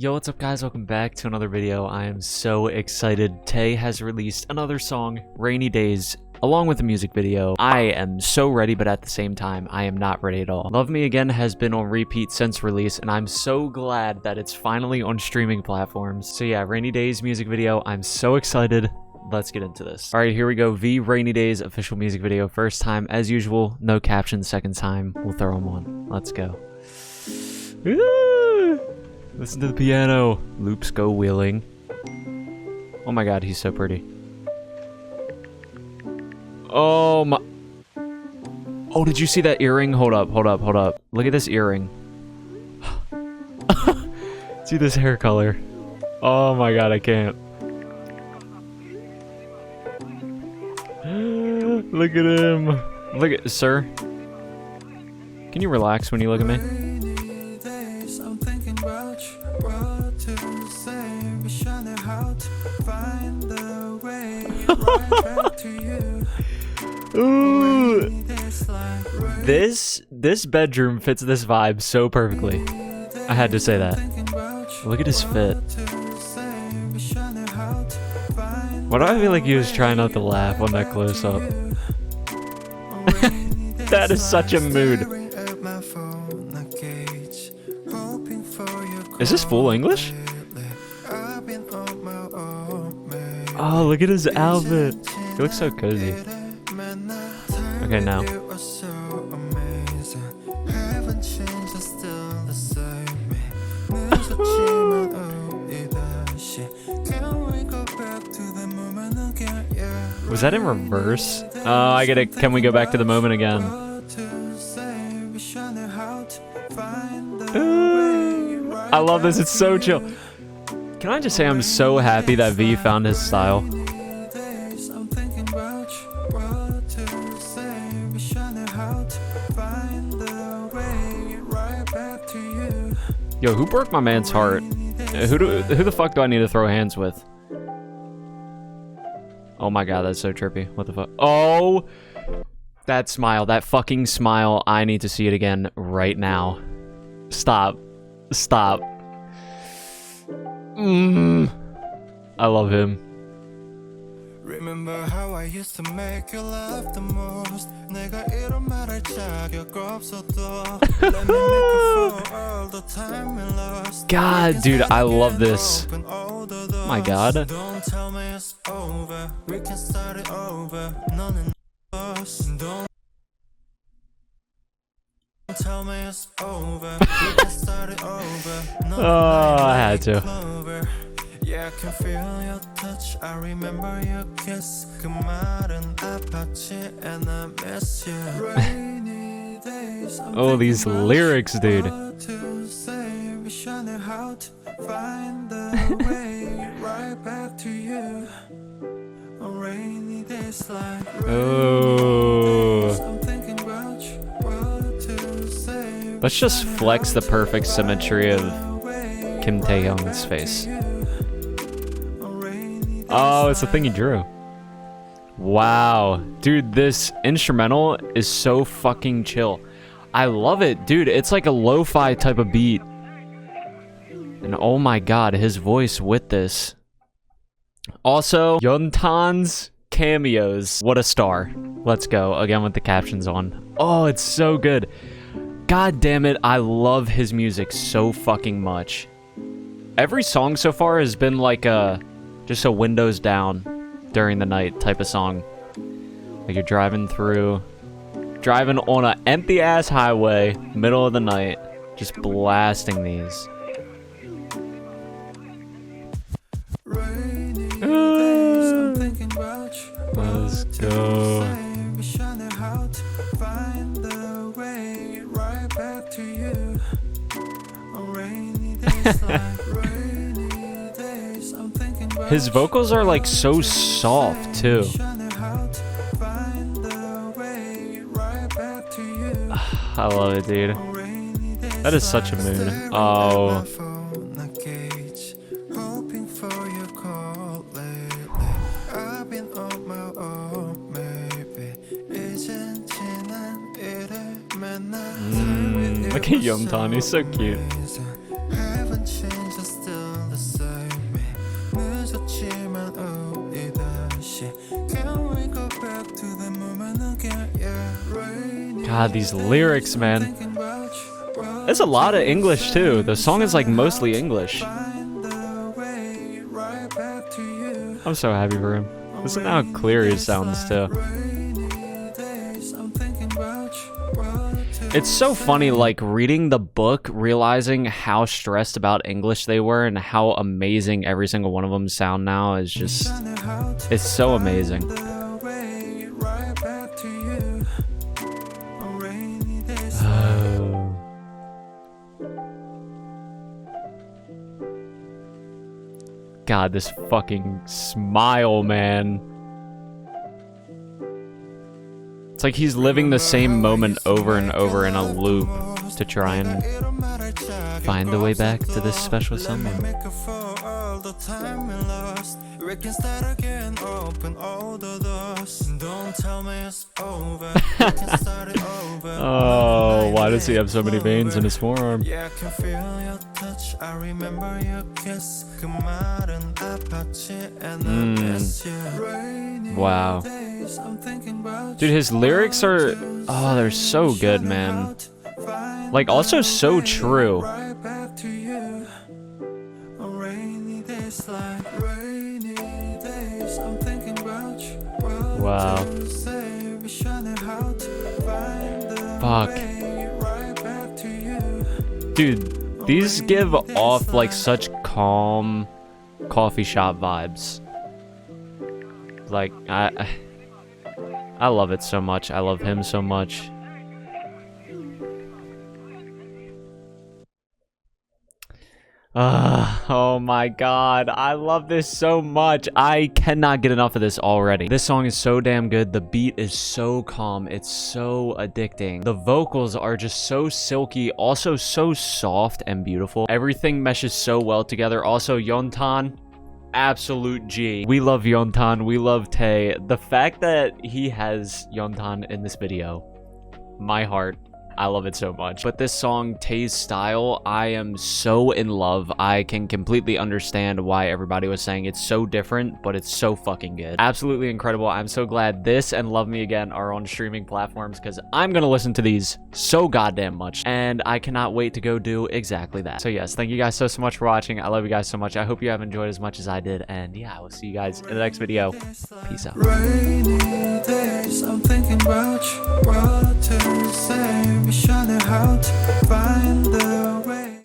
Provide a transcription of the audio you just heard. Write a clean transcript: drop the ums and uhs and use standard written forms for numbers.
Yo, what's up guys? Welcome back to another video. I am so excited. Tay has released another song, Rainy Days, along with a music video. I am so ready, but at the same time, I am not ready at all. Love Me Again has been on repeat since release, and I'm so glad that it's finally on streaming platforms. So yeah, Rainy Days music video. I'm so excited. Let's get into this. All right, here we go. Rainy Days official music video. First time, as usual, no captions. Second time, we'll throw them on. Let's go. Woo! Listen to the piano. Loops go wheeling. Oh my god, he's so pretty. Oh my... Oh, did you see that earring? Hold up, hold up, hold up. Look at this earring. See this hair color. Oh my god, I can't. Look at him. Look at... Sir? Can you relax when you look at me? Ooh. This bedroom fits this vibe so perfectly. I had to say that. Look at his fit. Why do I feel like he was trying not to laugh on that close up? That is such a mood. Is this full English? Oh, look at his outfit. He looks so cozy. Okay, now. Was that in reverse? Oh, I get it. Can we go back to the moment again? Ooh, I love this. It's so chill. Can I just say I'm so happy that V found his style? Yo, who broke my man's heart? Who the fuck do I need to throw hands with? Oh my god, that's so trippy. What the fuck? Oh! That smile, that fucking smile. I need to see it again right now. Stop. Stop. I love him. Remember how I used to make you laugh the most. 내가 이런 말할 자격 없어도. Let me make you fall all the time we lost. God, dude, I love this. My god. Don't tell me it's over. We can start it over. 너는 lost. Don't tell me it's over. We can start it over. Oh, I had to. Yeah, I can feel your touch. I remember your kiss. 그 말은 아팠지 and I miss you. Rainy days. Oh, these lyrics, dude. Find the way right back to you. On rainy days like Oh. I'm thinking about you. What to say. Let's just flex the perfect symmetry of Kim Taehyung's face. Oh, it's the thing he drew. Wow. Dude, this instrumental is so fucking chill. I love it. Dude, it's like a lo-fi type of beat. And oh my god, his voice with this. Also, Yeontan's cameos. What a star. Let's go. Again with the captions on. Oh, it's so good. God damn it, I love his music so fucking much. Every song so far has been like just a windows down during the night type of song. Like you're driving on an empty ass highway, middle of the night, just blasting these. Let's go. His vocals are like so soft too. I love it, dude. That is such a mood. Oh. Look at Yeontan, he's so cute. God, these lyrics, man. There's a lot of English too. The song is like mostly English. I'm so happy for him. Listen to how clear he sounds too. It's so funny, like, reading the book, realizing how stressed about English they were and how amazing every single one of them sound now is just... It's so amazing. God, this fucking smile, man. It's like he's living the same moment over and over in a loop to try and find the way back to this special someone. Oh, why does he have so many veins in his forearm? Wow. Dude, his lyrics are... Oh, they're so good, man. Like, also so true. Wow. Fuck. Dude, these give off like such calm coffee shop vibes. Like, I love it so much. I love him so much. Oh my god, I love this so much. I cannot get enough of this already. This song is so damn good. The beat is so calm. It's so addicting. The vocals are just so silky, also so soft and beautiful. Everything meshes so well together. Also, Yontan, absolute G. We love Yontan. We love Tae. The fact that he has Yontan in this video, my heart. I love it so much. But this song, Tae's style, I am so in love. I can completely understand why everybody was saying it's so different, but it's so fucking good. Absolutely incredible. I'm so glad this and Love Me Again are on streaming platforms because I'm gonna listen to these so goddamn much. And I cannot wait to go do exactly that. So yes, thank you guys so much for watching. I love you guys so much. I hope you have enjoyed as much as I did. And yeah, I will see you guys in the next video. Peace out. Rainy days, I'm thinking about you, what to say. We should know how to find the